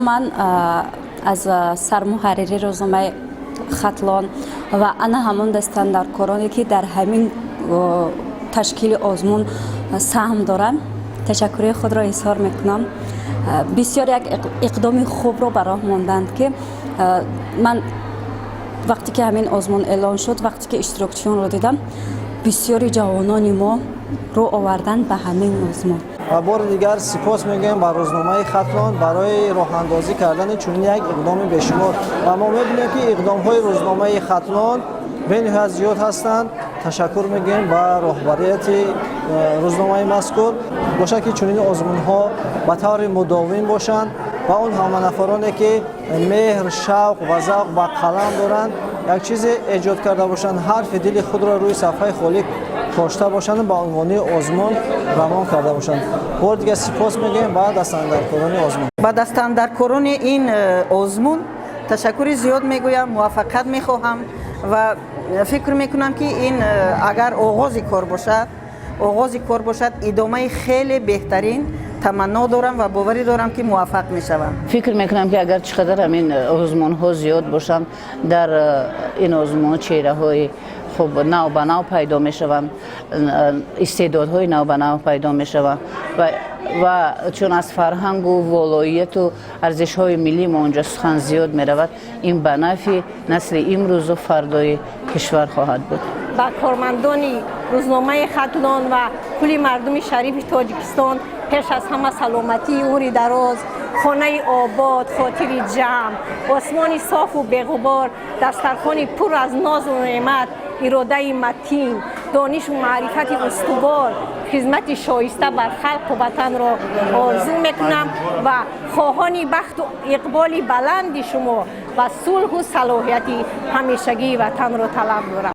من از سرمحرری روزنامه خطلان و انا همون دستاندارکارانی که در همین تشکیل آزمون سهم دارن تشکر خود را اظهار میکنم. بسیار یک اقدام خوب را براه ماندند که من وقتی که همین آزمون اعلان شد، وقتی که اشتراکچیان را دیدم، بسیاری جوانان ما رو آوردن به همین آزمون. و بار دیگر سپاس میگیم با روزنامه خطلان برای راه اندازی کردن چنین یک اقدام بشمار و ما میبینیم که اقدام های روزنامه خطلان به نهایت زیاد هستند. تشکر میگیم با رهبریت روزنامه مذکور باشه که چنین آزمون ها به طور مداوم باشند و اون همه نفرانی که مهر، شوق و ذوق با قلم دارند یک چیز ایجاد کرده باشند، حرف دل خود را روی صفحه خالق داشته باشند، با عنوان آزمون روان کرده باشند. بار دیگه سپاس میگیم با دستاندرکاران آزمون. با دستاندرکاران این آزمون تشکر زیاد میگویم، موفقیت میخواهم و فکر میکنم که این اگر آغاز کار باشد ادامه خیلی بهترین تمنا دارم و باوری دارم که موفق میشوم. فکر میکنم که اگر چقدر همین آزمون ها زیاد باشند، در این آزمون چهره های خب نو به نو پیدا میشوند، استعدادهای نو به نو پیدا میشوند و چون از فرهنگ و ولایت و ارزش های ملی ما اونجا سخن زیاد میرود، این به نفع نسل امروز و فردای کشور خواهد بود. با کارمندان روزنامه خطلان و کل مردم شریف تاجیکستان پیش از همه سلامتی، عمر دراز، خانه آباد، خاطر جمع، آسمان صاف و بی‌غبار، دسترخوان پر از ناز و نعمت، اراده متین، دانش و معرفت استوار، خدمت شایسته بر خلق و وطن را آرزو میکنم و خواهان بخت و اقبال بلند شما و صلح و صلاحیت همیشگی وطن را طلب دارم.